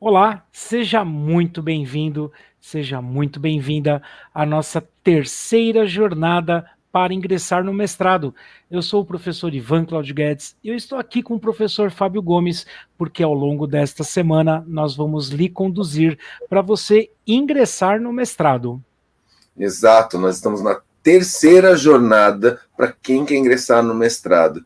Olá, seja muito bem-vindo, seja muito bem-vinda à nossa terceira jornada para ingressar no mestrado. Eu sou o professor Ivan Claudio Guedes e eu estou aqui com o professor Fábio Gomes, porque ao longo desta semana nós vamos lhe conduzir para você ingressar no mestrado. Exato, nós estamos na terceira jornada para quem quer ingressar no mestrado.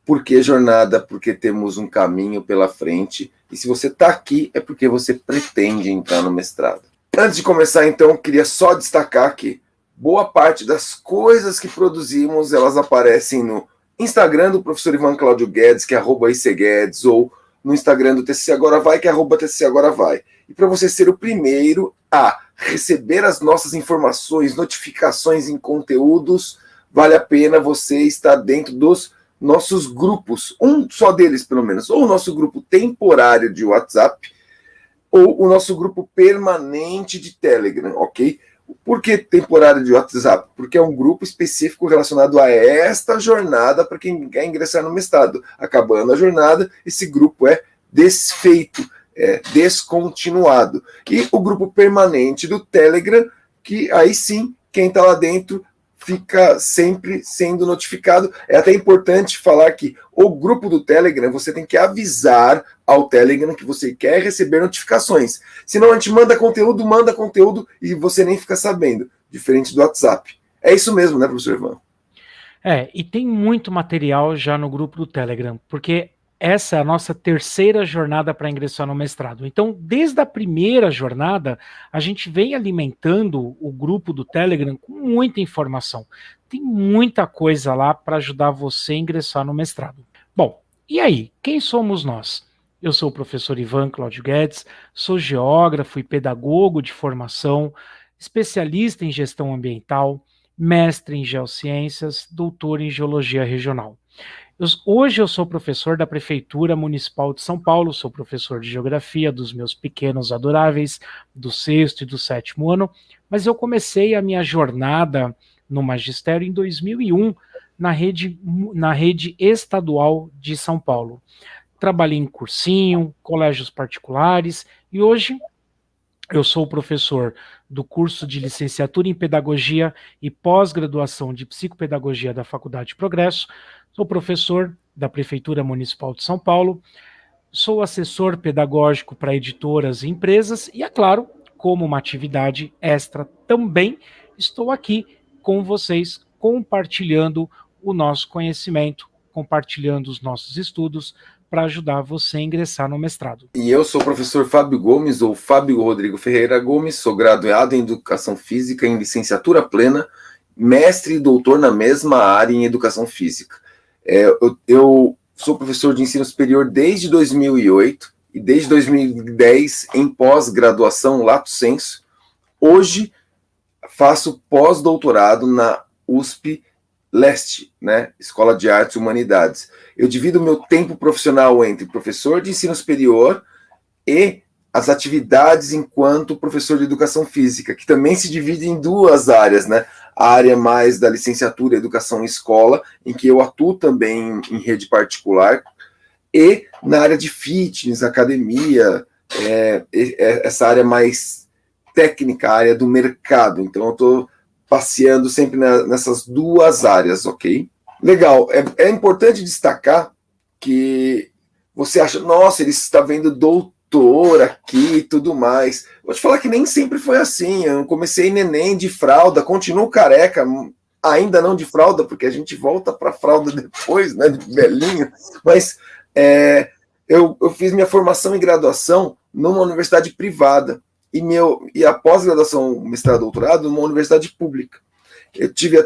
Por que jornada? Porque temos um caminho pela frente e se você está aqui é porque você pretende entrar no mestrado. Antes de começar, então, queria só destacar que boa parte das coisas que produzimos, elas aparecem no Instagram do professor Ivan Claudio Guedes, que é @icguedes, ou no Instagram do TCC Agora Vai, que é @TCC Agora Vai. E para você ser o primeiro a receber as nossas informações, notificações em conteúdos, vale a pena você estar dentro dos nossos grupos, um só deles pelo menos, ou o nosso grupo temporário de WhatsApp, ou o nosso grupo permanente de Telegram, ok? Por que temporário de WhatsApp? Porque é um grupo específico relacionado a esta jornada para quem quer ingressar no mestrado. Acabando a jornada, esse grupo é desfeito, é descontinuado. E o grupo permanente do Telegram, que aí sim, quem está lá dentro fica sempre sendo notificado. É até importante falar que o grupo do Telegram, você tem que avisar ao Telegram que você quer receber notificações. Senão a gente manda conteúdo e você nem fica sabendo, diferente do WhatsApp. É isso mesmo, né, professor Ivan? E tem muito material já no grupo do Telegram, porque essa é a nossa terceira jornada para ingressar no mestrado. Então, desde a primeira jornada, a gente vem alimentando o grupo do Telegram com muita informação. Tem muita coisa lá para ajudar você a ingressar no mestrado. Bom, e aí, quem somos nós? Eu sou o professor Ivan Claudio Guedes, sou geógrafo e pedagogo de formação, especialista em gestão ambiental, mestre em geociências, doutor em geologia regional. Hoje eu sou professor da Prefeitura Municipal de São Paulo, sou professor de geografia dos meus pequenos adoráveis, do sexto e do sétimo ano, mas eu comecei a minha jornada no magistério em 2001, na rede estadual de São Paulo. Trabalhei em cursinho, colégios particulares, e hoje eu sou professor do curso de licenciatura em pedagogia e pós-graduação de psicopedagogia da Faculdade Progresso, sou professor da Prefeitura Municipal de São Paulo, sou assessor pedagógico para editoras e empresas e, é claro, como uma atividade extra também, estou aqui com vocês compartilhando o nosso conhecimento, compartilhando os nossos estudos para ajudar você a ingressar no mestrado. E eu sou o professor Fábio Gomes, ou Fábio Rodrigo Ferreira Gomes, sou graduado em Educação Física em licenciatura plena, mestre e doutor na mesma área em Educação Física. Eu sou professor de ensino superior desde 2008 e desde 2010 em pós-graduação lato sensu. Hoje faço pós-doutorado na USP Leste, né? Escola de Artes e Humanidades. Eu divido meu tempo profissional entre professor de ensino superior e as atividades enquanto professor de educação física, que também se divide em duas áreas, né? A área mais da licenciatura Educação em Escola, em que eu atuo também em rede particular, e na área de fitness, academia, essa área mais técnica, a área do mercado. Então eu estou passeando sempre nessas duas áreas, ok? Legal. É importante destacar que você acha, nossa, ele está vendo doutor aqui e tudo mais. Vou te falar que nem sempre foi assim. Eu comecei neném de fralda, continuo careca, ainda não de fralda, porque a gente volta para fralda depois, né, de velhinho. Mas eu fiz minha formação e graduação numa universidade privada e a pós-graduação, mestrado, doutorado, numa universidade pública. Eu tive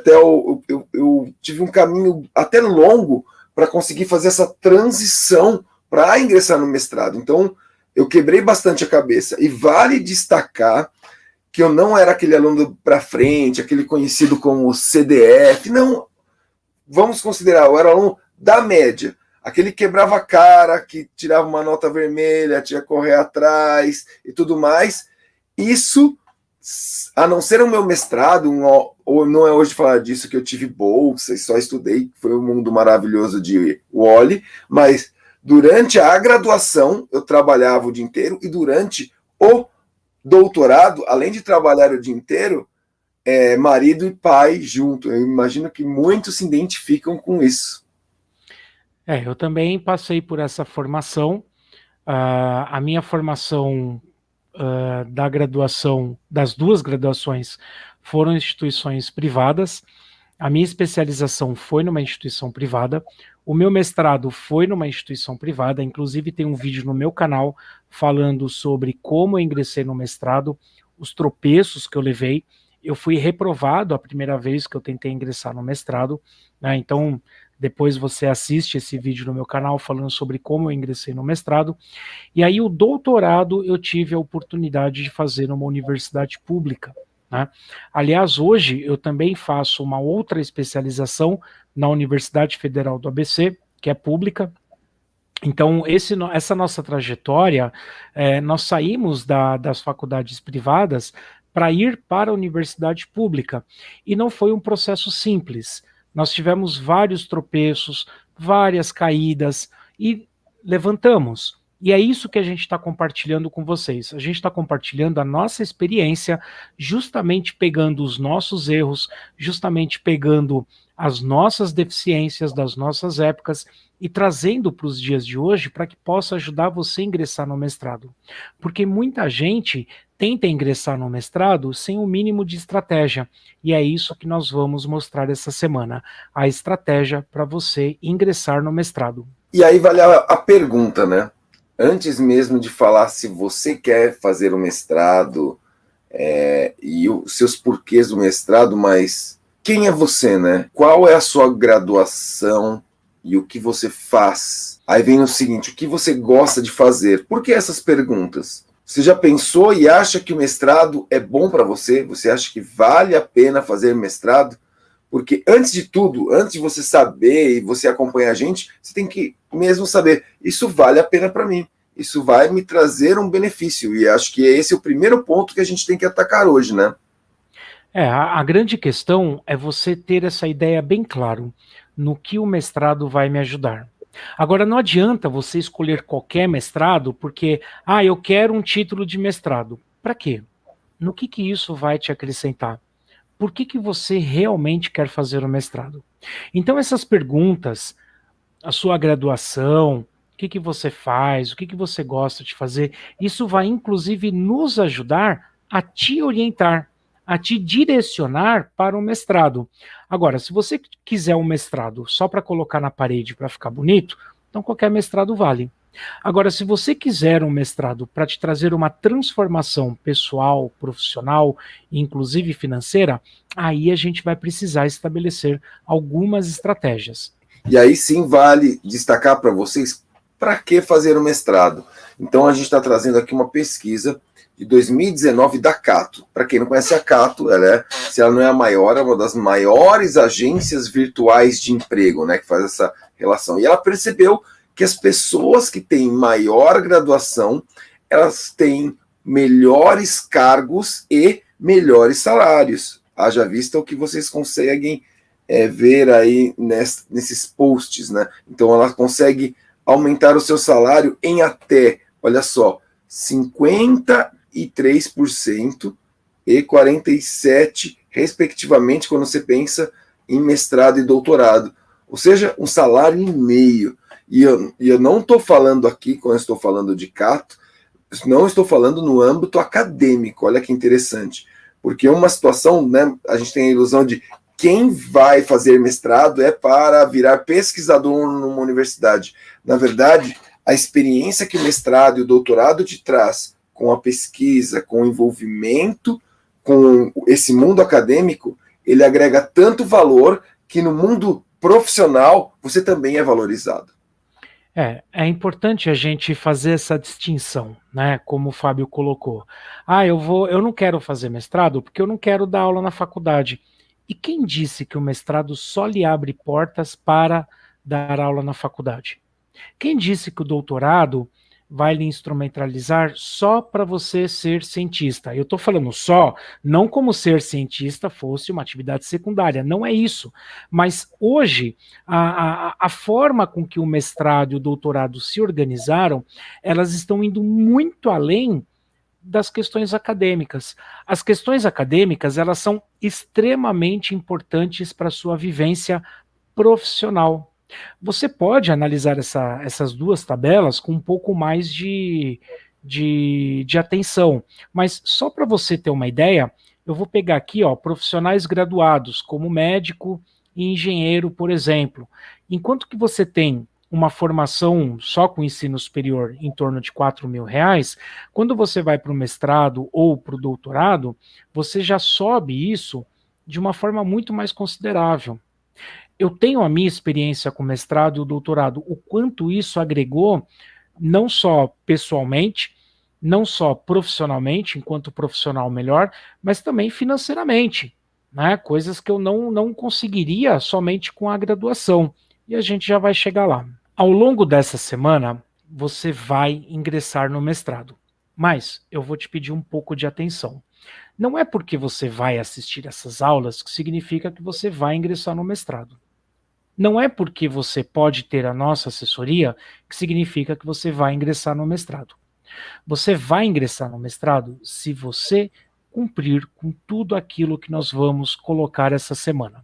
eu tive um caminho até longo para conseguir fazer essa transição para ingressar no mestrado. Então, eu quebrei bastante a cabeça. E vale destacar que eu não era aquele aluno para frente, aquele conhecido como CDF. Não, vamos considerar, eu era aluno da média. Aquele que quebrava a cara, que tirava uma nota vermelha, tinha que correr atrás e tudo mais. Isso, a não ser o meu mestrado, ou não é hoje falar disso que eu tive bolsa e só estudei, foi um mundo maravilhoso de Wall-E, mas Durante a graduação, eu trabalhava o dia inteiro, e durante o doutorado, além de trabalhar o dia inteiro, marido e pai junto. Eu imagino que muitos se identificam com isso. Eu também passei por essa formação. A minha formação da graduação, das duas graduações, foram instituições privadas. A minha especialização foi numa instituição privada. O meu mestrado foi numa instituição privada. Inclusive, tem um vídeo no meu canal falando sobre como eu ingressei no mestrado, os tropeços que eu levei. Eu fui reprovado a primeira vez que eu tentei ingressar no mestrado, né? Então, depois você assiste esse vídeo no meu canal falando sobre como eu ingressei no mestrado. E aí, o doutorado eu tive a oportunidade de fazer numa universidade pública, né? Aliás, hoje eu também faço uma outra especialização na Universidade Federal do ABC, que é pública. Então, essa nossa trajetória, nós saímos das faculdades privadas para ir para a universidade pública. E não foi um processo simples. Nós tivemos vários tropeços, várias caídas e levantamos. E é isso que a gente está compartilhando com vocês. A gente está compartilhando a nossa experiência, justamente pegando os nossos erros, justamente pegando as nossas deficiências das nossas épocas e trazendo para os dias de hoje para que possa ajudar você a ingressar no mestrado. Porque muita gente tenta ingressar no mestrado sem o mínimo de estratégia. E é isso que nós vamos mostrar essa semana, a estratégia para você ingressar no mestrado. E aí vale a pergunta, né? Antes mesmo de falar se você quer fazer o mestrado e os seus porquês do mestrado, mas quem é você, né? Qual é a sua graduação e o que você faz? Aí vem o seguinte, o que você gosta de fazer? Por que essas perguntas? Você já pensou e acha que o mestrado é bom para você? Você acha que vale a pena fazer mestrado? Porque antes de tudo, antes de você saber e você acompanhar a gente, você tem que mesmo saber, isso vale a pena para mim, isso vai me trazer um benefício. E acho que esse é o primeiro ponto que a gente tem que atacar hoje, né? A grande questão é você ter essa ideia bem claro no que o mestrado vai me ajudar. Agora, não adianta você escolher qualquer mestrado porque, eu quero um título de mestrado. Para quê? No que isso vai te acrescentar? Por que você realmente quer fazer o mestrado? Então, essas perguntas, a sua graduação, o que você faz, o que você gosta de fazer, isso vai inclusive nos ajudar a te orientar, a te direcionar para o mestrado. Agora, se você quiser um mestrado só para colocar na parede para ficar bonito, então qualquer mestrado vale. Agora, se você quiser um mestrado para te trazer uma transformação pessoal, profissional, inclusive financeira, aí a gente vai precisar estabelecer algumas estratégias. E aí sim vale destacar para vocês para que fazer o mestrado. Então a gente está trazendo aqui uma pesquisa de 2019 da Cato. Para quem não conhece a Cato, se ela não é a maior, é uma das maiores agências virtuais de emprego, né, que faz essa relação. E ela percebeu que as pessoas que têm maior graduação, elas têm melhores cargos e melhores salários. Haja vista o que vocês conseguem ver aí nesses posts, né? Então ela consegue aumentar o seu salário em até, olha só, 53% e 47%, respectivamente, quando você pensa em mestrado e doutorado. Ou seja, um salário e meio. E eu não estou falando aqui, quando eu estou falando de Cato, não estou falando no âmbito acadêmico, olha que interessante. Porque uma situação, né, a gente tem a ilusão de quem vai fazer mestrado é para virar pesquisador numa universidade. Na verdade, a experiência que o mestrado e o doutorado te traz com a pesquisa, com o envolvimento com esse mundo acadêmico, ele agrega tanto valor que no mundo profissional você também é valorizado. É importante a gente fazer essa distinção, né? Como o Fábio colocou. Eu não quero fazer mestrado porque eu não quero dar aula na faculdade. E quem disse que o mestrado só lhe abre portas para dar aula na faculdade? Quem disse que o doutorado vai lhe instrumentalizar só para você ser cientista. Eu estou falando só, não como ser cientista fosse uma atividade secundária, não é isso. Mas hoje, a forma com que o mestrado e o doutorado se organizaram, elas estão indo muito além das questões acadêmicas. As questões acadêmicas, elas são extremamente importantes para a sua vivência profissional. Você pode analisar essas duas tabelas com um pouco mais de atenção, mas só para você ter uma ideia, eu vou pegar aqui, ó, profissionais graduados, como médico e engenheiro, por exemplo. Enquanto que você tem uma formação só com ensino superior em torno de R$ 4.000, quando você vai para o mestrado ou para o doutorado, você já sobe isso de uma forma muito mais considerável. Eu tenho a minha experiência com mestrado e o doutorado, o quanto isso agregou, não só pessoalmente, não só profissionalmente, enquanto profissional melhor, mas também financeiramente, né? Coisas que eu não conseguiria somente com a graduação. E a gente já vai chegar lá. Ao longo dessa semana, você vai ingressar no mestrado. Mas eu vou te pedir um pouco de atenção. Não é porque você vai assistir essas aulas que significa que você vai ingressar no mestrado. Não é porque você pode ter a nossa assessoria que significa que você vai ingressar no mestrado. Você vai ingressar no mestrado se você cumprir com tudo aquilo que nós vamos colocar essa semana.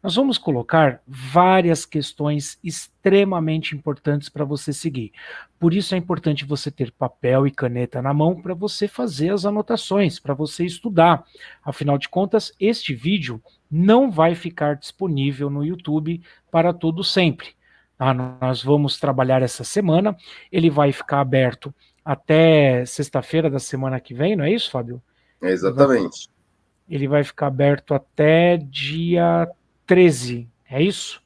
Nós vamos colocar várias questões extremamente importantes para você seguir. Por isso é importante você ter papel e caneta na mão para você fazer as anotações, para você estudar. Afinal de contas, este vídeo não vai ficar disponível no YouTube para todo sempre. Nós vamos trabalhar essa semana, ele vai ficar aberto até sexta-feira da semana que vem, não é isso, Fábio? Exatamente. Ele vai ficar aberto até dia 13, é isso?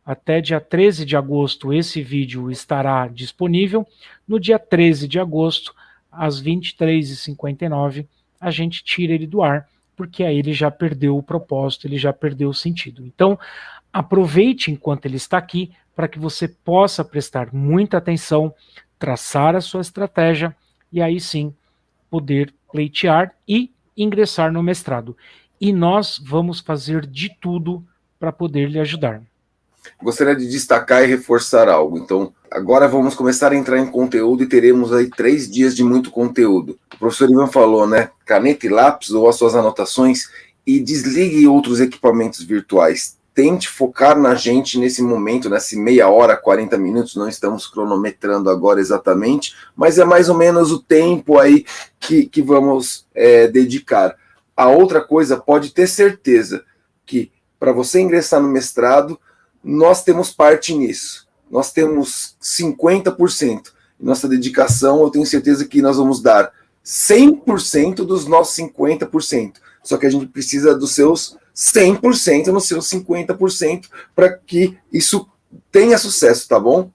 Até dia 13 de agosto esse vídeo estará disponível. No dia 13 de agosto, às 23h59, a gente tira ele do ar, porque aí ele já perdeu o propósito, ele já perdeu o sentido. Então, aproveite enquanto ele está aqui, para que você possa prestar muita atenção, traçar a sua estratégia e aí sim poder pleitear e ingressar no mestrado. E nós vamos fazer de tudo para poder lhe ajudar. Gostaria de destacar e reforçar algo. Então, agora vamos começar a entrar em conteúdo e teremos aí 3 dias de muito conteúdo. O professor Ivan falou, né? Caneta e lápis ou as suas anotações e desligue outros equipamentos virtuais. Tente focar na gente nesse momento, nessa meia hora, 40 minutos, não estamos cronometrando agora exatamente, mas é mais ou menos o tempo aí que vamos dedicar. A outra coisa, pode ter certeza que para você ingressar no mestrado, nós temos parte nisso. Nós temos 50%. Nossa dedicação, eu tenho certeza que nós vamos dar 100% dos nossos 50%. Só que a gente precisa dos seus 100% nos seus 50% para que isso tenha sucesso, tá bom?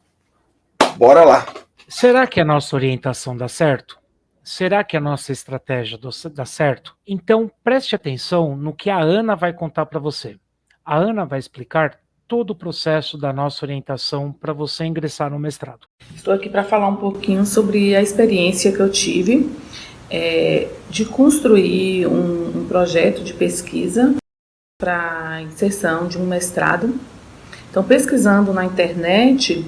Bora lá. Será que a nossa orientação dá certo? Será que a nossa estratégia dá certo? Então, preste atenção no que a Ana vai contar para você. A Ana vai explicar todo o processo da nossa orientação para você ingressar no mestrado. Estou aqui para falar um pouquinho sobre a experiência que eu tive de construir um projeto de pesquisa para inserção de um mestrado. Então, pesquisando na internet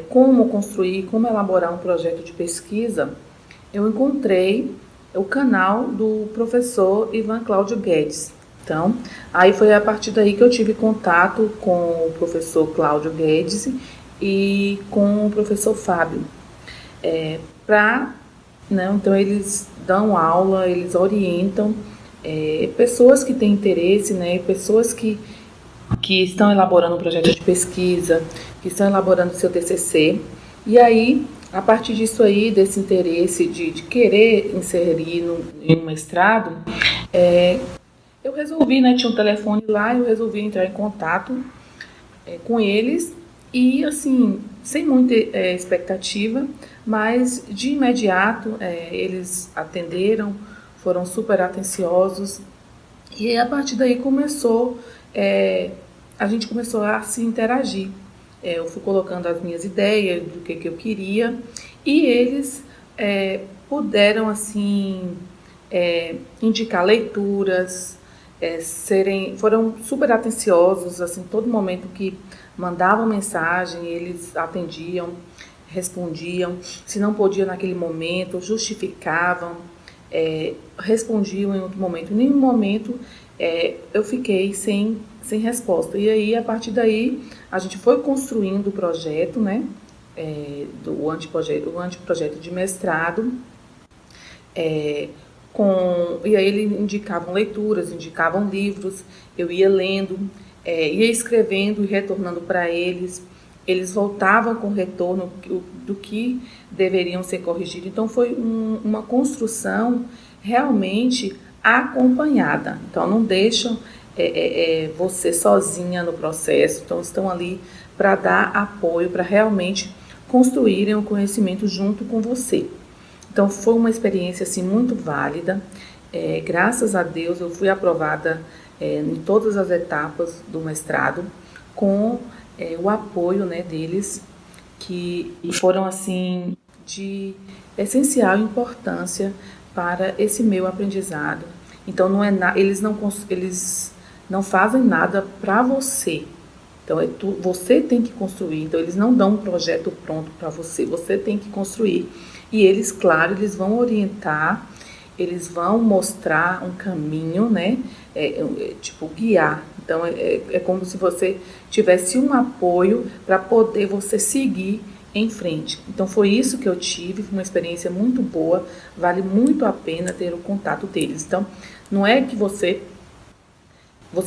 como construir, como elaborar um projeto de pesquisa, eu encontrei o canal do professor Ivan Cláudio Guedes. Então, aí foi a partir daí que eu tive contato com o professor Cláudio Guedes e com o professor Fábio. Então, eles dão aula, eles orientam pessoas que têm interesse, pessoas que estão elaborando um projeto de pesquisa, que estão elaborando seu TCC. E aí, a partir disso aí, desse interesse de querer inserir em um mestrado, eu resolvi, tinha um telefone lá, eu resolvi entrar em contato com eles e, assim, sem muita expectativa, mas de imediato eles atenderam, foram super atenciosos e a partir daí a gente começou a se interagir. Eu fui colocando as minhas ideias do que eu queria e eles puderam, assim, indicar leituras, foram super atenciosos, assim, todo momento que mandavam mensagem, eles atendiam, respondiam, se não podia naquele momento, justificavam, respondiam em outro momento. Em nenhum momento eu fiquei sem resposta. E aí, a partir daí, a gente foi construindo o projeto, né? O anteprojeto de mestrado, e aí eles indicavam leituras, indicavam livros, eu ia lendo, ia escrevendo e retornando para eles. Eles voltavam com retorno do que deveriam ser corrigidos. Então, foi uma construção realmente acompanhada. Então, não deixam você sozinha no processo. Então, estão ali para dar apoio, para realmente construírem o conhecimento junto com você. Então, foi uma experiência assim, muito válida. Graças a Deus, eu fui aprovada em todas as etapas do mestrado, com o apoio, né, deles, que foram assim de essencial importância para esse meu aprendizado. Então, eles não fazem nada para você. Então, você tem que construir. Então, eles não dão um projeto pronto para você. Você tem que construir. E eles, claro, eles vão orientar, eles vão mostrar um caminho, né? Tipo, guiar. Então, é como se você tivesse um apoio para poder você seguir em frente. Então, foi isso que eu tive, foi uma experiência muito boa, vale muito a pena ter o contato deles. Então, não é que você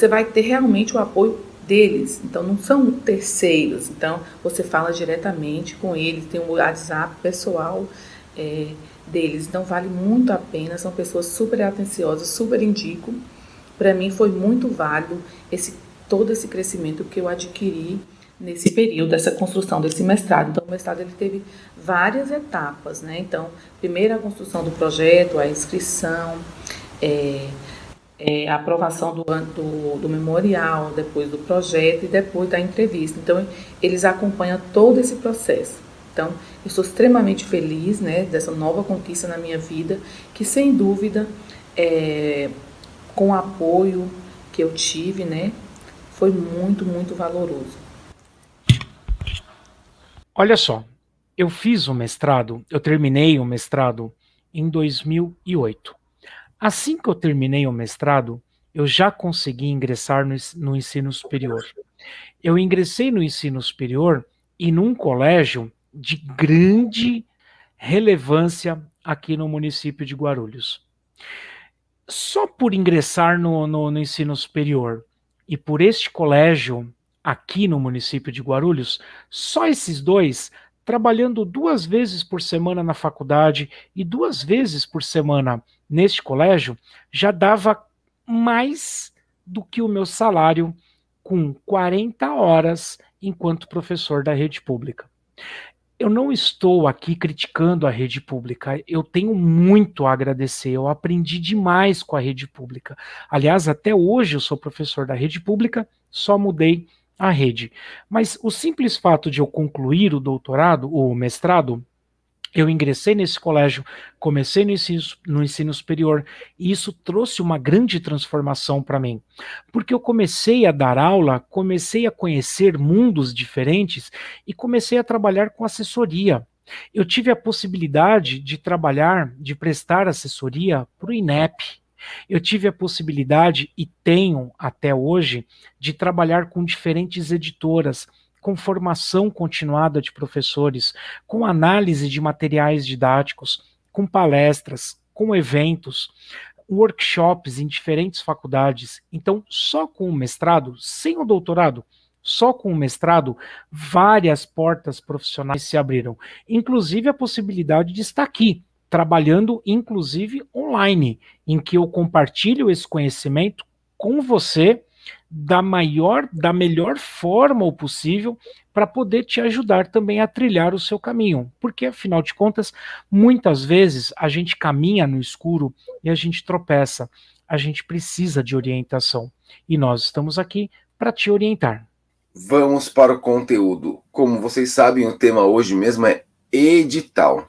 vai ter realmente o apoio deles, então não são terceiros, então você fala diretamente com eles, tem um WhatsApp pessoal deles, então vale muito a pena, são pessoas super atenciosas, super indico. Para mim foi muito válido todo esse crescimento que eu adquiri nesse período, dessa construção desse mestrado. Então o mestrado ele teve várias etapas, né? Então, primeiro a construção do projeto, a inscrição, a aprovação do memorial, depois do projeto e depois da entrevista. Então, eles acompanham todo esse processo. Então, eu estou extremamente feliz, né, dessa nova conquista na minha vida, que sem dúvida, com o apoio que eu tive, né, foi muito, muito valoroso. Olha só, eu fiz o mestrado, eu terminei o mestrado em 2008. Assim que eu terminei o mestrado, eu já consegui ingressar no ensino superior. Eu ingressei no ensino superior e num colégio de grande relevância aqui no município de Guarulhos. Só por ingressar no ensino superior e por este colégio aqui no município de Guarulhos, só esses dois, trabalhando 2 vezes por semana na faculdade e 2 vezes por semana neste colégio, já dava mais do que o meu salário com 40 horas enquanto professor da rede pública. Eu não estou aqui criticando a rede pública, eu tenho muito a agradecer, eu aprendi demais com a rede pública. Aliás, até hoje eu sou professor da rede pública, só mudei a rede. Mas o simples fato de eu concluir o doutorado, o mestrado, eu ingressei nesse colégio, comecei no ensino superior, e isso trouxe uma grande transformação para mim. Porque eu comecei a dar aula, comecei a conhecer mundos diferentes e comecei a trabalhar com assessoria. Eu tive a possibilidade de trabalhar, de prestar assessoria para o INEP. Eu tive a possibilidade, e tenho até hoje, de trabalhar com diferentes editoras, com formação continuada de professores, com análise de materiais didáticos, com palestras, com eventos, workshops em diferentes faculdades. Então, só com o mestrado, sem o doutorado, só com o mestrado, várias portas profissionais se abriram, inclusive a possibilidade de estar aqui, trabalhando inclusive online, em que eu compartilho esse conhecimento com você da melhor forma possível para poder te ajudar também a trilhar o seu caminho. Porque, afinal de contas, muitas vezes a gente caminha no escuro e a gente tropeça. A gente precisa de orientação. E nós estamos aqui para te orientar. Vamos para o conteúdo. Como vocês sabem, o tema hoje mesmo é edital.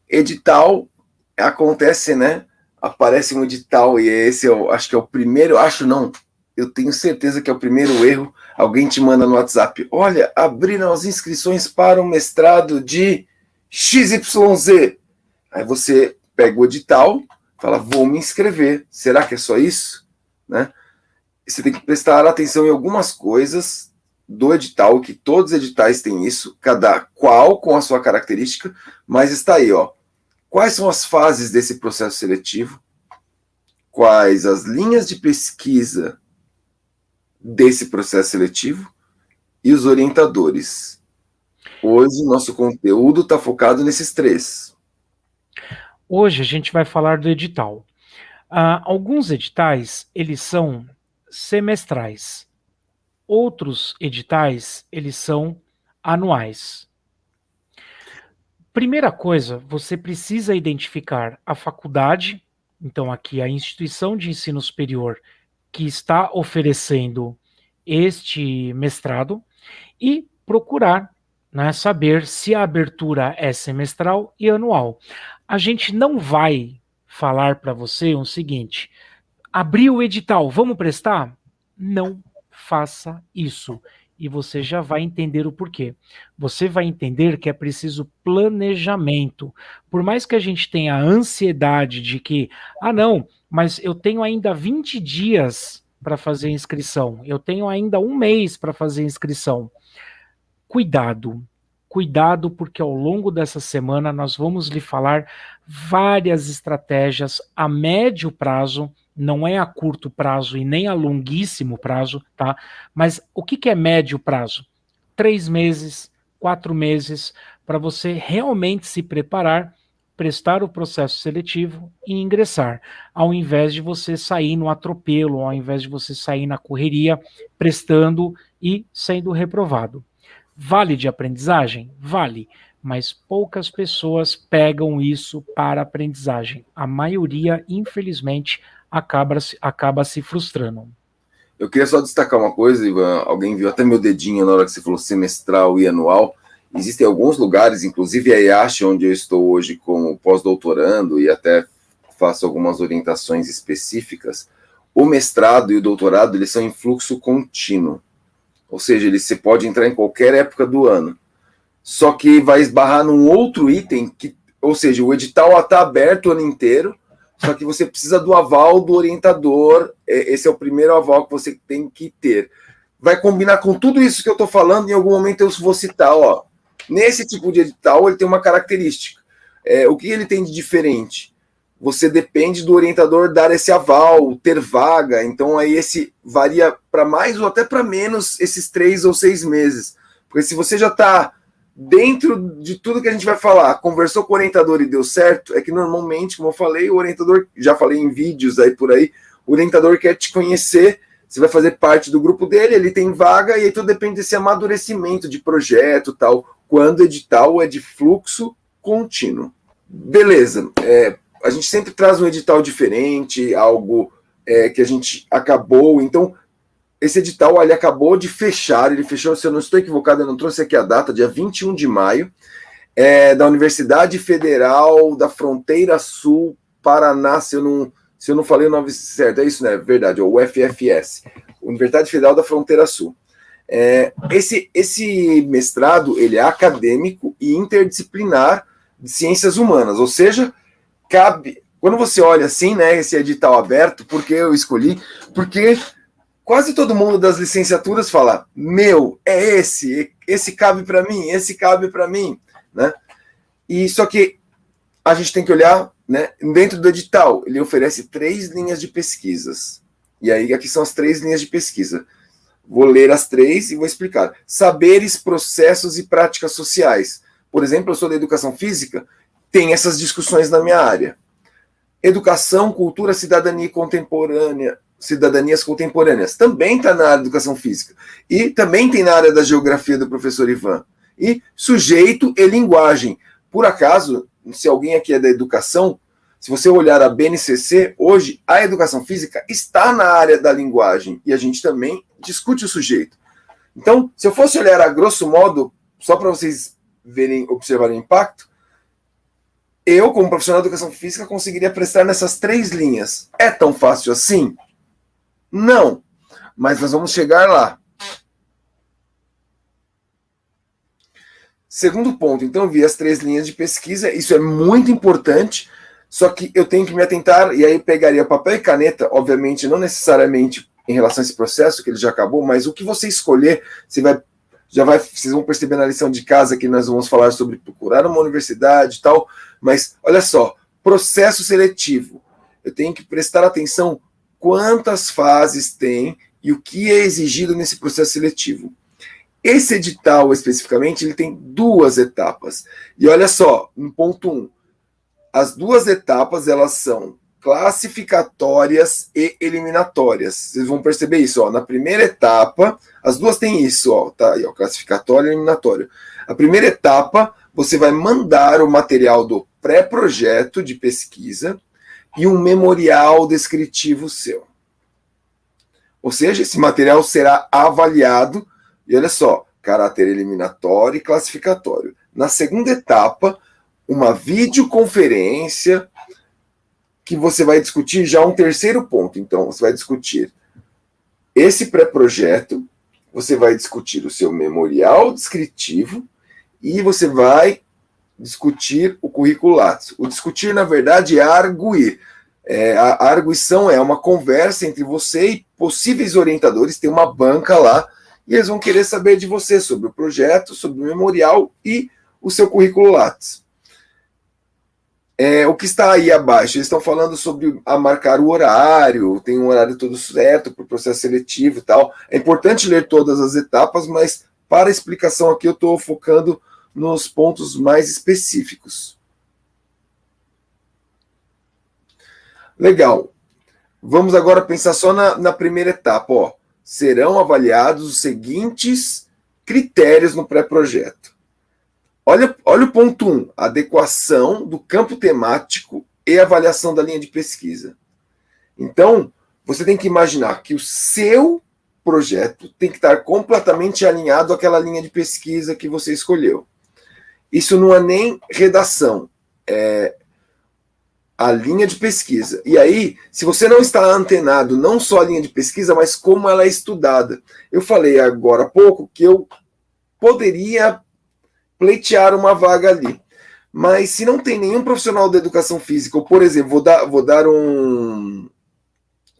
Edital acontece, né? Aparece um edital e esse eu acho que é o primeiro, acho não, eu tenho certeza que é o primeiro erro. Alguém te manda no WhatsApp: olha, abriram as inscrições para o mestrado de XYZ. Aí você pega o edital, fala, vou me inscrever. Será que é só isso? Né? Você tem que prestar atenção em algumas coisas do edital, que todos os editais têm isso, cada qual com a sua característica, mas está aí, ó. Quais são as fases desse processo seletivo? Quais as linhas de pesquisa desse processo seletivo? E os orientadores. Hoje, nosso conteúdo está focado nesses três. Hoje a gente vai falar do edital. Alguns editais, eles são semestrais. Outros editais, eles são anuais. Primeira coisa, você precisa identificar a faculdade, então aqui a instituição de ensino superior que está oferecendo este mestrado e procurar, né, saber se a abertura é semestral e anual. A gente não vai falar para você o seguinte: abriu o edital, vamos prestar? Não faça isso. E você já vai entender o porquê. Você vai entender que é preciso planejamento. Por mais que a gente tenha a ansiedade de que, não, mas eu tenho ainda 20 dias para fazer inscrição, eu tenho ainda um mês para fazer inscrição. Cuidado, cuidado, porque ao longo dessa semana nós vamos lhe falar várias estratégias a médio prazo, não é a curto prazo e nem a longuíssimo prazo, tá? Mas o que é médio prazo? 3 meses, 4 meses, para você realmente se preparar, prestar o processo seletivo e ingressar, ao invés de você sair no atropelo, ao invés de você sair na correria, prestando e sendo reprovado. Vale de aprendizagem? Vale, mas poucas pessoas pegam isso para aprendizagem. A maioria, infelizmente, acaba se frustrando. Eu queria só destacar uma coisa, Ivan. Alguém viu até meu dedinho na hora que você falou semestral e anual. Existem alguns lugares, inclusive a IASH, onde eu estou hoje como pós-doutorando e até faço algumas orientações específicas. O mestrado e o doutorado, eles são em fluxo contínuo. Ou seja, você pode entrar em qualquer época do ano. Só que vai esbarrar num outro item, ou seja, o edital está aberto o ano inteiro, só que você precisa do aval do orientador. Esse é o primeiro aval que você tem que ter. Vai combinar com tudo isso que eu estou falando, em algum momento eu vou citar. Ó, nesse tipo de edital, ele tem uma característica. O que ele tem de diferente? Você depende do orientador dar esse aval, ter vaga, então aí esse varia para mais ou até para menos esses 3 ou 6 meses. Porque se você já está dentro de tudo que a gente vai falar, conversou com o orientador e deu certo, é que normalmente, como eu falei, o orientador, já falei em vídeos aí por aí, o orientador quer te conhecer, você vai fazer parte do grupo dele, ele tem vaga, e aí tudo depende desse amadurecimento de projeto e tal, quando o edital é de fluxo contínuo. Beleza, a gente sempre traz um edital diferente, algo que a gente acabou. Então, esse edital ele acabou de fechar, ele fechou, se eu não estou equivocado, eu não trouxe aqui a data, dia 21 de maio, da Universidade Federal da Fronteira Sul, Paraná, se eu não falei o nome certo, é isso, né? Verdade, o UFFS, Universidade Federal da Fronteira Sul. Esse mestrado, ele é acadêmico e interdisciplinar de ciências humanas, ou seja, cabe, quando você olha assim, né, esse edital aberto, por que eu escolhi? Porque quase todo mundo das licenciaturas fala, esse cabe para mim, esse cabe para mim, né? E só que a gente tem que olhar, né, dentro do edital, ele oferece 3 linhas de pesquisas. E aí aqui são as 3 linhas de pesquisa. Vou ler as 3 e vou explicar. Saberes, processos e práticas sociais. Por exemplo, eu sou da educação física, tem essas discussões na minha área. Educação, cultura, cidadania contemporânea, cidadanias contemporâneas. Também está na área de educação física. E também tem na área da geografia do professor Ivan. E sujeito e linguagem. Por acaso, se alguém aqui é da educação, se você olhar a BNCC, hoje a educação física está na área da linguagem. E a gente também discute o sujeito. Então, se eu fosse olhar a grosso modo, só para vocês observar o impacto, eu, como profissional de educação física, conseguiria prestar nessas 3 linhas. É tão fácil assim? Não, mas nós vamos chegar lá. Segundo ponto, então, eu vi as 3 linhas de pesquisa, isso é muito importante, só que eu tenho que me atentar, e aí pegaria papel e caneta, obviamente, não necessariamente em relação a esse processo, que ele já acabou, mas o que você escolher, vocês vão perceber na lição de casa que nós vamos falar sobre procurar uma universidade e tal, mas olha só, processo seletivo. Eu tenho que prestar atenção quantas fases tem e o que é exigido nesse processo seletivo. Esse edital, especificamente, ele tem 2 etapas. E olha só, no ponto 1, as 2 etapas, elas são classificatórias e eliminatórias. Vocês vão perceber isso, ó. Na primeira etapa, as 2 têm isso, ó, tá aí, ó, classificatório e eliminatório. A primeira etapa, você vai mandar o material do pré-projeto de pesquisa e um memorial descritivo seu. Ou seja, esse material será avaliado. E olha só, caráter eliminatório e classificatório. Na segunda etapa, uma videoconferência que você vai discutir já um terceiro ponto. Então, você vai discutir esse pré-projeto, você vai discutir o seu memorial descritivo e você vai discutir o currículo Lattes. O discutir, na verdade, é arguir. A arguição é uma conversa entre você e possíveis orientadores, tem uma banca lá, e eles vão querer saber de você sobre o projeto, sobre o memorial e o seu currículo Lattes. O que está aí abaixo, eles estão falando sobre marcar o horário, tem um horário todo certo para o processo seletivo e tal. É importante ler todas as etapas, mas para a explicação aqui eu estou focando nos pontos mais específicos. Legal. Vamos agora pensar só na primeira etapa, ó. Serão avaliados os seguintes critérios no pré-projeto. Olha o ponto 1, adequação do campo temático e avaliação da linha de pesquisa. Então, você tem que imaginar que o seu projeto tem que estar completamente alinhado àquela linha de pesquisa que você escolheu. Isso não é nem redação, é a linha de pesquisa. E aí, se você não está antenado, não só a linha de pesquisa, mas como ela é estudada. Eu falei agora há pouco que eu poderia pleitear uma vaga ali. Mas se não tem nenhum profissional da educação física, ou, por exemplo, vou dar um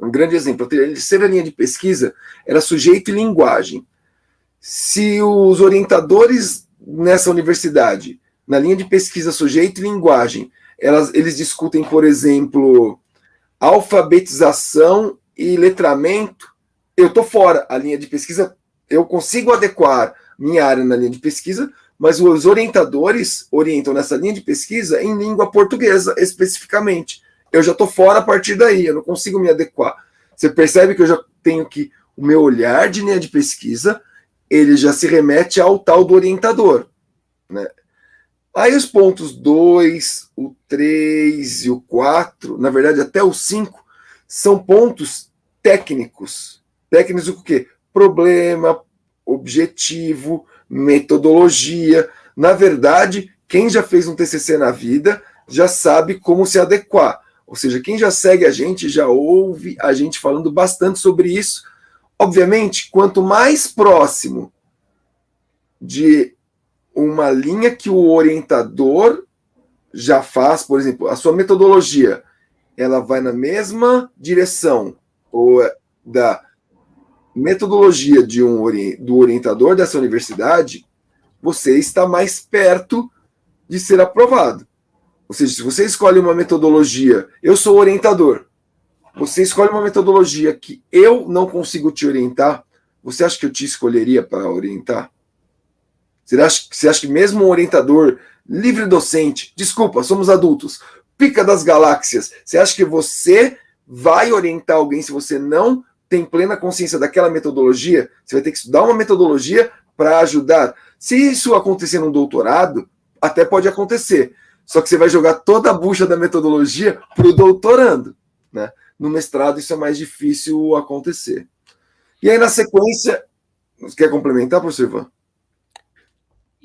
grande exemplo. A terceira linha de pesquisa era sujeito e linguagem. Se os orientadores nessa universidade, na linha de pesquisa sujeito e linguagem, eles discutem, por exemplo, alfabetização e letramento, eu estou fora. A linha de pesquisa, eu consigo adequar minha área na linha de pesquisa, mas os orientadores orientam nessa linha de pesquisa em língua portuguesa, especificamente. Eu já estou fora a partir daí, eu não consigo me adequar. Você percebe que eu já tenho que, o meu olhar de linha de pesquisa, ele já se remete ao tal do orientador, né? Aí os pontos 2, o 3 e o 4, na verdade até o 5, são pontos técnicos. Técnicos o quê? Problema, objetivo, metodologia. Na verdade, quem já fez um TCC na vida já sabe como se adequar. Ou seja, quem já segue a gente já ouve a gente falando bastante sobre isso. Obviamente, quanto mais próximo de uma linha que o orientador já faz, por exemplo, a sua metodologia, ela vai na mesma direção ou da metodologia do orientador dessa universidade, você está mais perto de ser aprovado. Ou seja, se você escolhe uma metodologia, eu sou orientador, você escolhe uma metodologia que eu não consigo te orientar, você acha que eu te escolheria para orientar? Você acha que mesmo um orientador livre docente, desculpa, somos adultos, pica das galáxias, você acha que você vai orientar alguém se você não tem plena consciência daquela metodologia? Você vai ter que estudar uma metodologia para ajudar. Se isso acontecer no doutorado, até pode acontecer, só que você vai jogar toda a bucha da metodologia para o doutorando, né? No mestrado isso é mais difícil acontecer. E aí na sequência, você quer complementar, professor Ivan?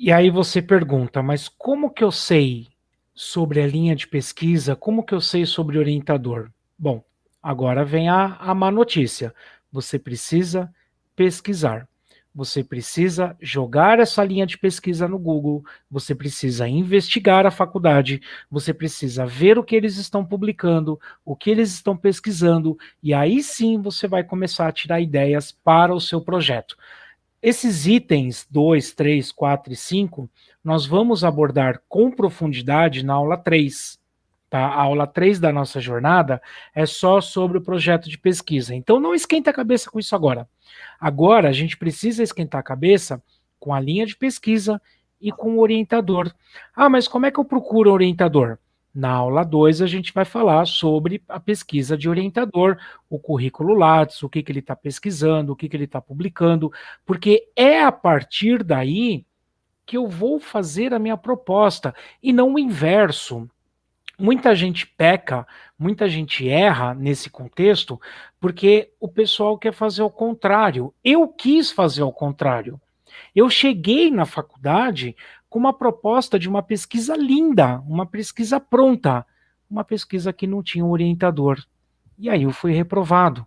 E aí você pergunta, mas como que eu sei sobre a linha de pesquisa? Como que eu sei sobre o orientador? Bom, agora vem a má notícia. Você precisa pesquisar. Você precisa jogar essa linha de pesquisa no Google, você precisa investigar a faculdade, você precisa ver o que eles estão publicando, o que eles estão pesquisando, e aí sim você vai começar a tirar ideias para o seu projeto. Esses itens 2, 3, 4 e 5, nós vamos abordar com profundidade na aula 3. Tá? A aula 3 da nossa jornada é só sobre o projeto de pesquisa. Então não esquenta a cabeça com isso agora. Agora a gente precisa esquentar a cabeça com a linha de pesquisa e com o orientador. Ah, mas como é que eu procuro o orientador? Na aula 2 a gente vai falar sobre a pesquisa de orientador, o currículo Lattes, o que ele está pesquisando, o que ele está publicando, porque é a partir daí que eu vou fazer a minha proposta, e não o inverso. Muita gente peca, muita gente erra nesse contexto, porque o pessoal quer fazer o contrário. Eu quis fazer o contrário. Eu cheguei na faculdade com uma proposta de uma pesquisa linda, uma pesquisa pronta, uma pesquisa que não tinha um orientador. E aí eu fui reprovado.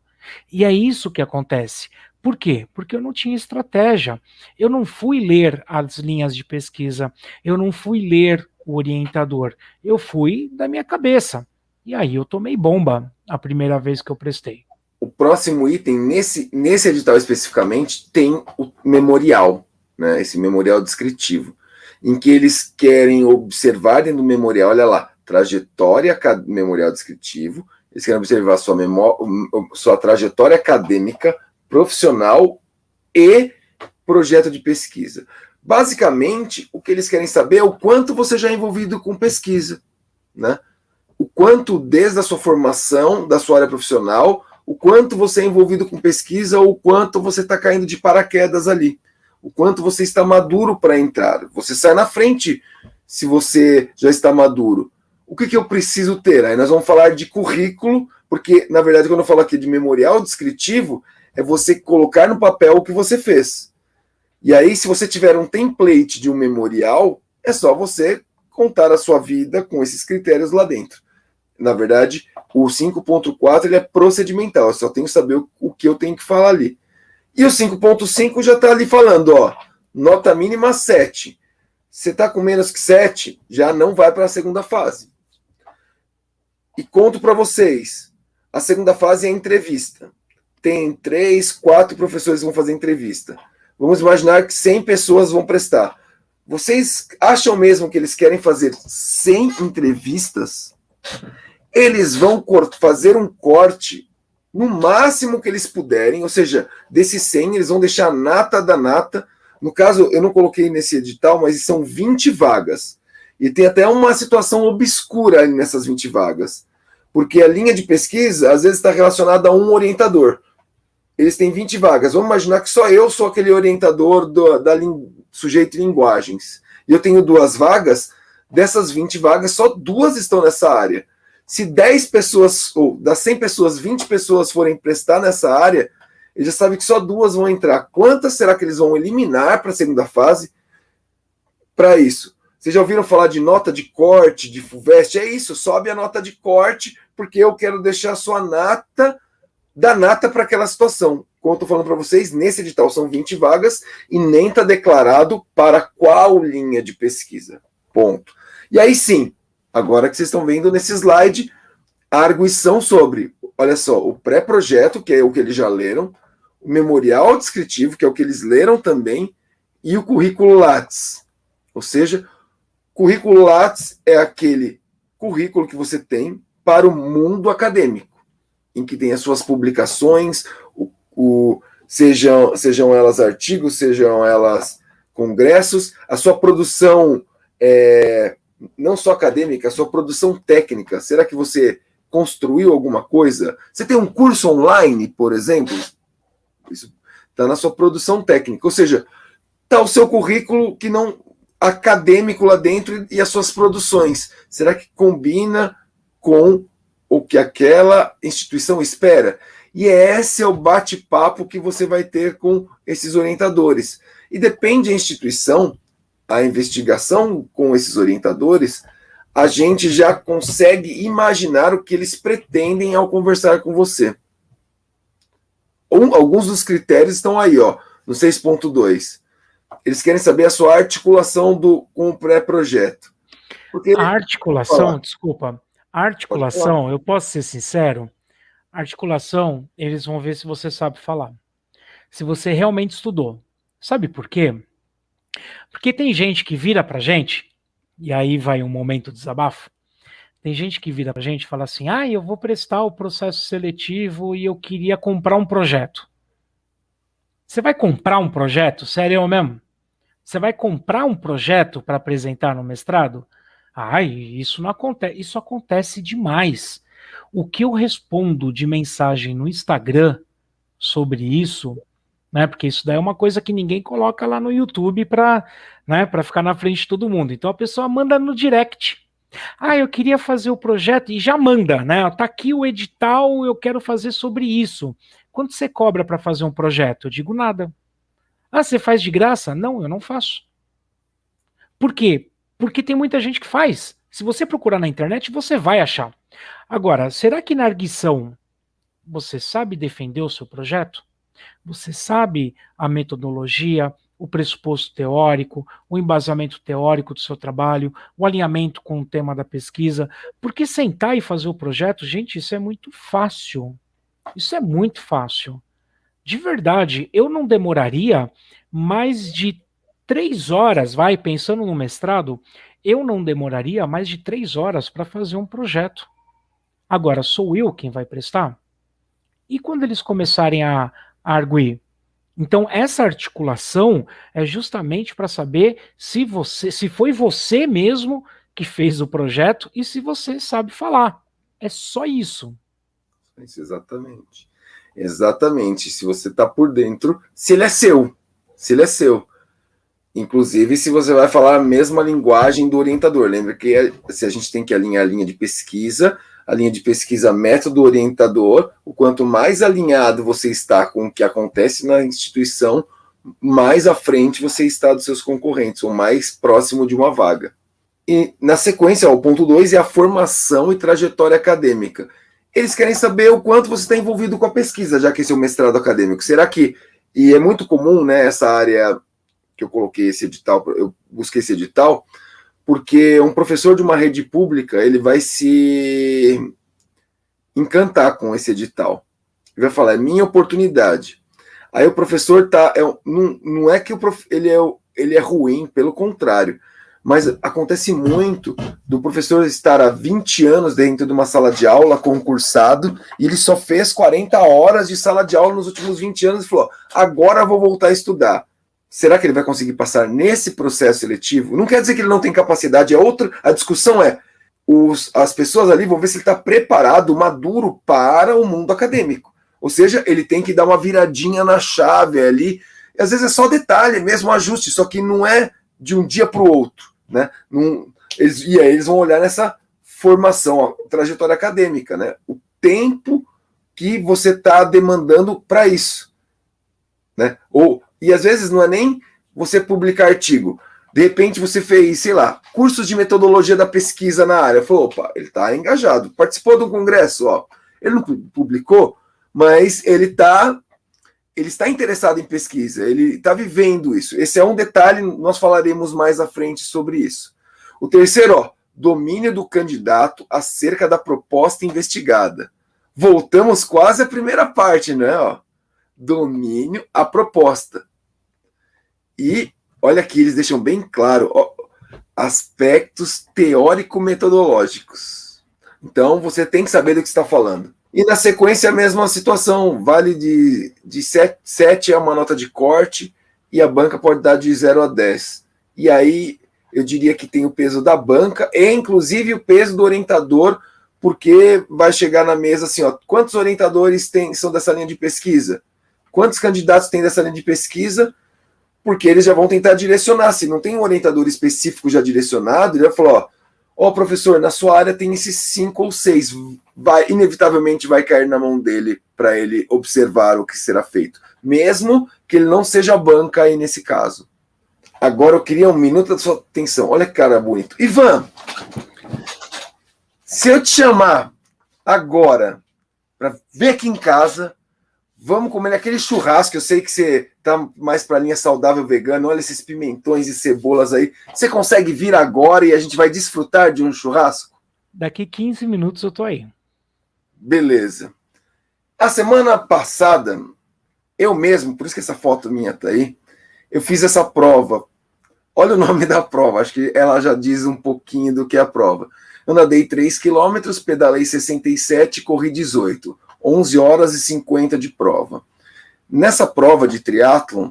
E é isso que acontece. Por quê? Porque eu não tinha estratégia. Eu não fui ler as linhas de pesquisa, eu não fui ler o orientador, eu fui da minha cabeça. E aí eu tomei bomba a primeira vez que eu prestei. O próximo item, nesse edital especificamente, tem o memorial, né, esse memorial descritivo, em que eles querem observar dentro do memorial, olha lá, trajetória memorial descritivo, eles querem observar sua trajetória acadêmica, profissional e projeto de pesquisa. Basicamente, o que eles querem saber é o quanto você já é envolvido com pesquisa, né? O quanto, desde a sua formação, da sua área profissional, o quanto você é envolvido com pesquisa, ou o quanto você está caindo de paraquedas ali, o quanto você está maduro para entrar. Você sai na frente se você já está maduro. O que eu preciso ter? Aí nós vamos falar de currículo, porque, na verdade, quando eu falo aqui de memorial descritivo, é você colocar no papel o que você fez. E aí, se você tiver um template de um memorial, é só você contar a sua vida com esses critérios lá dentro. Na verdade, o 5.4 ele é procedimental, eu só tenho que saber o que eu tenho que falar ali. E o 5.5 já está ali falando, ó, nota mínima 7. Você está com menos que 7, já não vai para a segunda fase. E conto para vocês, a segunda fase é a entrevista. Tem 3, 4 professores que vão fazer entrevista. Vamos imaginar que 100 pessoas vão prestar. Vocês acham mesmo que eles querem fazer 100 entrevistas? Eles vão fazer um corte no máximo que eles puderem, ou seja, desses 100, eles vão deixar a nata da nata. No caso, eu não coloquei nesse edital, mas são 20 vagas. E tem até uma situação obscura ali nessas 20 vagas. Porque a linha de pesquisa, às vezes, está relacionada a um orientador. Eles têm 20 vagas. Vamos imaginar que só eu sou aquele orientador sujeito de linguagens. E eu tenho 2 vagas. Dessas 20 vagas, só 2 estão nessa área. Se 10 pessoas, ou das 100 pessoas, 20 pessoas forem prestar nessa área, eles já sabem que só 2 vão entrar. Quantas será que eles vão eliminar para a segunda fase para isso? Vocês já ouviram falar de nota de corte, de FUVEST? É isso, sobe a nota de corte, porque eu quero deixar a sua nata da nata para aquela situação. Como eu estou falando para vocês, nesse edital são 20 vagas e nem está declarado para qual linha de pesquisa. Ponto. E aí sim, agora que vocês estão vendo nesse slide, a arguição sobre, olha só, o pré-projeto, que é o que eles já leram, o memorial descritivo, que é o que eles leram também, e o currículo Lattes. Ou seja, currículo Lattes é aquele currículo que você tem para o mundo acadêmico, em que tem as suas publicações, sejam elas artigos, sejam elas congressos, a sua produção não só acadêmica, a sua produção técnica. Será que você construiu alguma coisa? Você tem um curso online, por exemplo? Isso está na sua produção técnica. Ou seja, está o seu currículo que não acadêmico lá dentro e as suas produções. Será que combina com o que aquela instituição espera? E esse é o bate-papo que você vai ter com esses orientadores. E depende da instituição, a investigação com esses orientadores, a gente já consegue imaginar o que eles pretendem ao conversar com você. Alguns dos critérios estão aí, ó, no 6.2. Eles querem saber a sua articulação com o pré-projeto. A articulação, desculpa, a articulação, eu posso ser sincero, a articulação, eles vão ver se você sabe falar. Se você realmente estudou. Sabe por quê? Porque tem gente que vira pra gente, e aí vai um momento de desabafo, tem gente que vira pra gente e fala assim, eu vou prestar o processo seletivo e eu queria comprar um projeto. Você vai comprar um projeto? Sério mesmo? Você vai comprar um projeto para apresentar no mestrado? Isso não acontece, isso acontece demais. O que eu respondo de mensagem no Instagram sobre isso, né, porque isso daí é uma coisa que ninguém coloca lá no YouTube para, né, para ficar na frente de todo mundo. Então a pessoa manda no direct. Eu queria fazer o projeto e já manda, né? Tá aqui o edital, eu quero fazer sobre isso. Quanto você cobra para fazer um projeto? Eu digo nada. Você faz de graça? Não, eu não faço. Por quê? Porque tem muita gente que faz. Se você procurar na internet, você vai achar. Agora, será que na arguição você sabe defender o seu projeto? Você sabe a metodologia, o pressuposto teórico, o embasamento teórico do seu trabalho, o alinhamento com o tema da pesquisa? Porque sentar e fazer o projeto, gente, isso é muito fácil. Isso é muito fácil. De verdade, eu não demoraria mais de 3 horas, pensando no mestrado, eu não demoraria mais de 3 horas para fazer um projeto. Agora, sou eu quem vai prestar? E quando eles começarem a arguir? Então, essa articulação é justamente para saber se foi você mesmo que fez o projeto e se você sabe falar. É só isso. Exatamente. Exatamente. Se você está por dentro, se ele é seu. Se ele é seu. Inclusive, se você vai falar a mesma linguagem do orientador. Lembra que se a gente tem que alinhar a linha de pesquisa método orientador, o quanto mais alinhado você está com o que acontece na instituição, mais à frente você está dos seus concorrentes, ou mais próximo de uma vaga. E na sequência, o ponto 2 é a formação e trajetória acadêmica. Eles querem saber o quanto você está envolvido com a pesquisa, já que esse é o mestrado acadêmico. Será que, e é muito comum, né, essa área que eu coloquei esse edital, eu busquei esse edital, porque um professor de uma rede pública, ele vai se encantar com esse edital. Ele vai falar, é minha oportunidade. Aí o professor não é que ele é ruim, pelo contrário, mas acontece muito do professor estar há 20 anos dentro de uma sala de aula, concursado, e ele só fez 40 horas de sala de aula nos últimos 20 anos e falou, agora vou voltar a estudar. Será que ele vai conseguir passar nesse processo seletivo? Não quer dizer que ele não tem capacidade, a discussão é, as pessoas ali vão ver se ele está preparado, maduro para o mundo acadêmico. Ou seja, ele tem que dar uma viradinha na chave ali, e às vezes é só detalhe, mesmo ajuste, só que não é de um dia para o outro, né? E aí eles vão olhar nessa formação, trajetória acadêmica, né? O tempo que você está demandando para isso, né? E às vezes não é nem você publicar artigo. De repente você fez, sei lá, cursos de metodologia da pesquisa na área. Falou, opa, ele está engajado. Participou de um congresso, ó. Ele não publicou, mas ele está interessado em pesquisa. Ele está vivendo isso. Esse é um detalhe, nós falaremos mais à frente sobre isso. O terceiro, ó, domínio do candidato acerca da proposta investigada. Voltamos quase à primeira parte, né? Ó. Domínio a proposta. E olha aqui, eles deixam bem claro, ó, aspectos teórico-metodológicos. Então, você tem que saber do que está falando. E na sequência, a mesma situação. Vale de 7 é uma nota de corte e a banca pode dar de 0 a 10. E aí, eu diria que tem o peso da banca e, inclusive, o peso do orientador, porque vai chegar na mesa assim, ó, quantos orientadores são dessa linha de pesquisa? Quantos candidatos tem dessa linha de pesquisa? Porque eles já vão tentar direcionar. Se não tem um orientador específico já direcionado, ele vai falar, ó, professor, na sua área tem esses 5 ou 6, inevitavelmente vai cair na mão dele para ele observar o que será feito, mesmo que ele não seja banca aí nesse caso. Agora eu queria um minuto da sua atenção. Olha que cara bonito. Ivan, se eu te chamar agora para vir aqui em casa, vamos comer aquele churrasco. Eu sei que você tá mais para a linha saudável vegana. Olha esses pimentões e cebolas aí. Você consegue vir agora e a gente vai desfrutar de um churrasco? Daqui 15 minutos eu tô aí. Beleza. A semana passada, eu mesmo, por isso que essa foto minha tá aí, eu fiz essa prova. Olha o nome da prova, acho que ela já diz um pouquinho do que é a prova. Eu nadei 3 quilômetros, pedalei 67, corri 18. 11 horas e 50 de prova. Nessa prova de triatlon,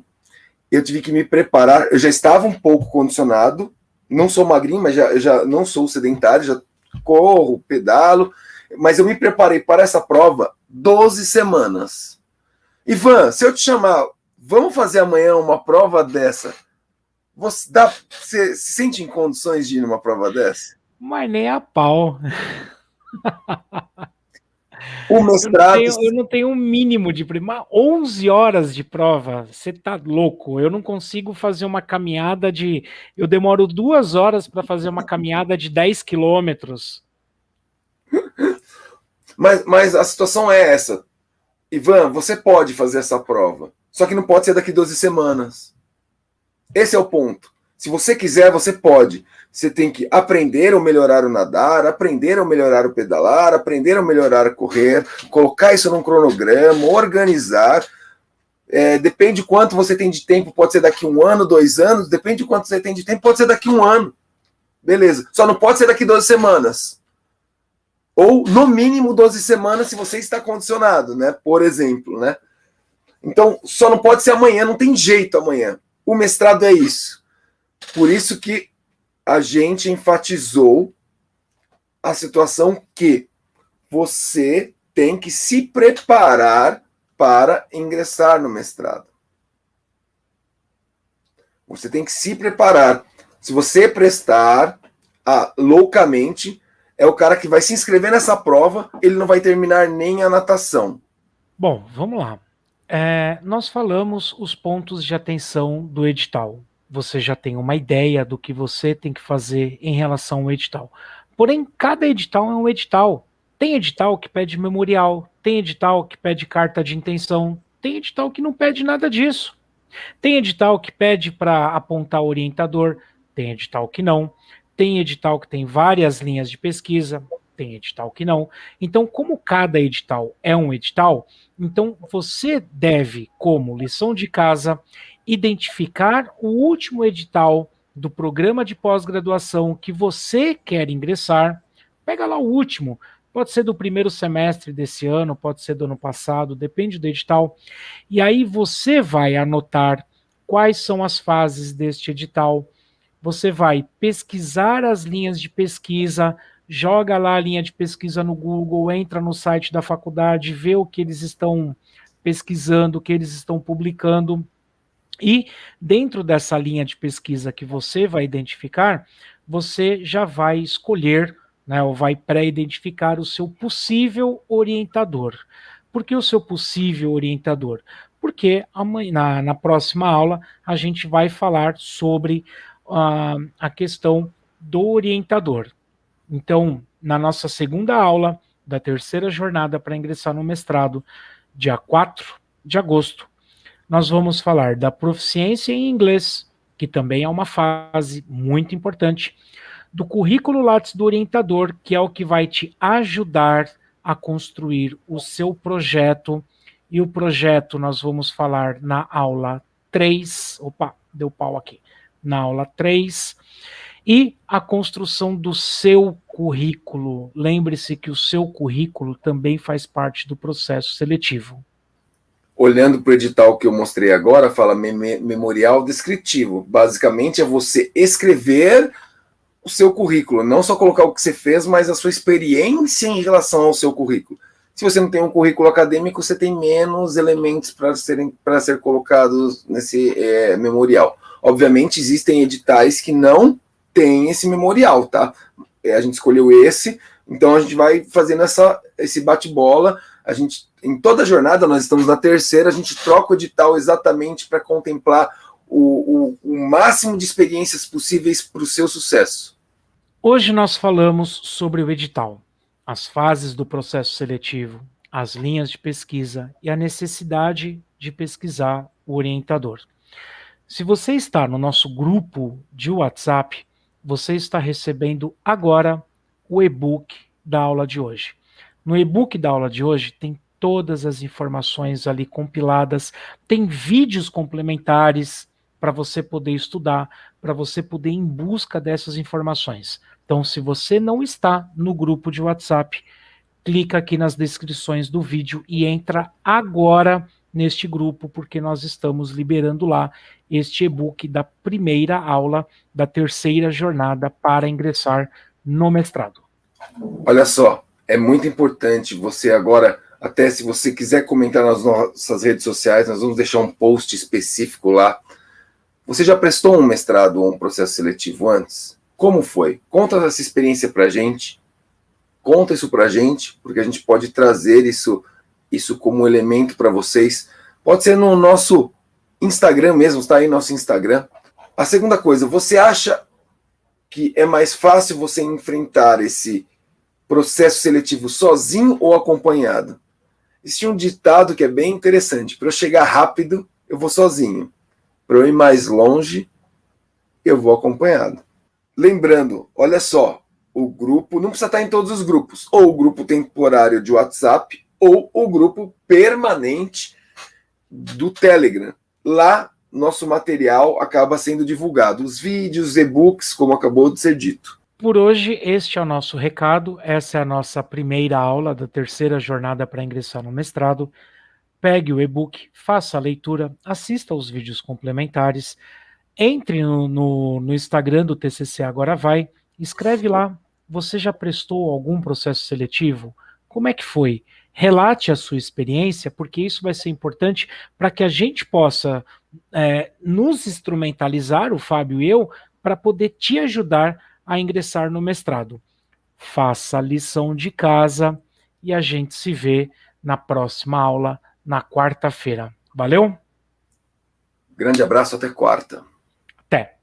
eu tive que me preparar. Eu já estava um pouco condicionado, não sou magrinho, mas já não sou sedentário, já corro, pedalo, mas eu me preparei para essa prova 12 semanas. Ivan, se eu te chamar, vamos fazer amanhã uma prova dessa, você se sente em condições de ir numa prova dessa? Mas nem a pau. O mestrado... Eu não tenho um mínimo de... 11 horas de prova, você tá louco. Eu não consigo fazer uma caminhada de... Eu demoro 2 horas para fazer uma caminhada de 10 quilômetros. Mas a situação é essa. Ivan, você pode fazer essa prova, só que não pode ser daqui 12 semanas. Esse é o ponto. Se você quiser, você pode. Você tem que aprender ou melhorar o nadar, aprender ou melhorar o pedalar, aprender ou melhorar o correr, colocar isso num cronograma, organizar. Depende de quanto você tem de tempo, pode ser daqui 1 ano, 2 anos, depende de quanto você tem de tempo, pode ser daqui 1 ano. Beleza. Só não pode ser daqui 12 semanas. Ou, no mínimo, 12 semanas se você está condicionado, né? Por exemplo, né? Então, só não pode ser amanhã, não tem jeito amanhã. O mestrado é isso. Por isso que a gente enfatizou a situação que você tem que se preparar para ingressar no mestrado. Você tem que se preparar. Se você prestar loucamente, é o cara que vai se inscrever nessa prova, ele não vai terminar nem a natação. Bom, vamos lá. Nós falamos os pontos de atenção do edital. Você já tem uma ideia do que você tem que fazer em relação ao edital. Porém, cada edital é um edital. Tem edital que pede memorial, tem edital que pede carta de intenção, tem edital que não pede nada disso. Tem edital que pede para apontar orientador, tem edital que não. Tem edital que tem várias linhas de pesquisa, tem edital que não. Então, como cada edital é um edital, então você deve, como lição de casa, identificar o último edital do programa de pós-graduação que você quer ingressar. Pega lá o último, pode ser do primeiro semestre desse ano, pode ser do ano passado, depende do edital. E aí você vai anotar quais são as fases deste edital. Você vai pesquisar as linhas de pesquisa, joga lá a linha de pesquisa no Google, entra no site da faculdade, vê o que eles estão pesquisando, o que eles estão publicando. E dentro dessa linha de pesquisa que você vai identificar, você já vai escolher, né, ou vai pré-identificar o seu possível orientador. Por que o seu possível orientador? Porque amanhã, na próxima aula a gente vai falar sobre a questão do orientador. Então, na nossa segunda aula da terceira jornada para ingressar no mestrado, dia 4 de agosto, nós vamos falar da proficiência em inglês, que também é uma fase muito importante, do currículo Lattes do orientador, que é o que vai te ajudar a construir o seu projeto, e o projeto nós vamos falar na aula 3, opa, deu pau aqui, na aula 3, e a construção do seu currículo. Lembre-se que o seu currículo também faz parte do processo seletivo. Olhando para o edital que eu mostrei agora, fala memorial descritivo. Basicamente é você escrever o seu currículo, não só colocar o que você fez, mas a sua experiência em relação ao seu currículo. Se você não tem um currículo acadêmico, você tem menos elementos para ser colocados nesse memorial. Obviamente, existem editais que não têm esse memorial, tá? A gente escolheu esse, então a gente vai fazendo esse bate-bola. A gente, em toda a jornada, nós estamos na terceira, a gente troca o edital exatamente para contemplar o máximo de experiências possíveis para o seu sucesso. Hoje nós falamos sobre o edital, as fases do processo seletivo, as linhas de pesquisa e a necessidade de pesquisar o orientador. Se você está no nosso grupo de WhatsApp, você está recebendo agora o e-book da aula de hoje. No e-book da aula de hoje tem todas as informações ali compiladas, tem vídeos complementares para você poder estudar, para você poder ir em busca dessas informações. Então, se você não está no grupo de WhatsApp, clica aqui nas descrições do vídeo e entra agora neste grupo, porque nós estamos liberando lá este e-book da primeira aula da terceira jornada para ingressar no mestrado. Olha só, é muito importante você agora, até se você quiser comentar nas nossas redes sociais, nós vamos deixar um post específico lá. Você já prestou um mestrado ou um processo seletivo antes? Como foi? Conta essa experiência pra gente. Conta isso pra gente, porque a gente pode trazer isso como elemento para vocês. Pode ser no nosso Instagram mesmo, está aí nosso Instagram. A segunda coisa, você acha que é mais fácil você enfrentar esse processo seletivo sozinho ou acompanhado? Existe um ditado que é bem interessante. Para eu chegar rápido, eu vou sozinho. Para eu ir mais longe, eu vou acompanhado. Lembrando, olha só, o grupo não precisa estar em todos os grupos. Ou o grupo temporário de WhatsApp, ou o grupo permanente do Telegram. Lá, nosso material acaba sendo divulgado. Os vídeos, e-books, como acabou de ser dito. Por hoje, este é o nosso recado. Essa é a nossa primeira aula da terceira jornada para ingressar no mestrado. Pegue o e-book, faça a leitura, assista aos vídeos complementares, entre no Instagram do TCC Agora Vai, escreve lá, você já prestou algum processo seletivo? Como é que foi? Relate a sua experiência, porque isso vai ser importante para que a gente possa nos instrumentalizar, o Fábio e eu, para poder te ajudar a ingressar no mestrado. Faça a lição de casa e a gente se vê na próxima aula, na quarta-feira. Valeu? Grande abraço, até quarta. Até!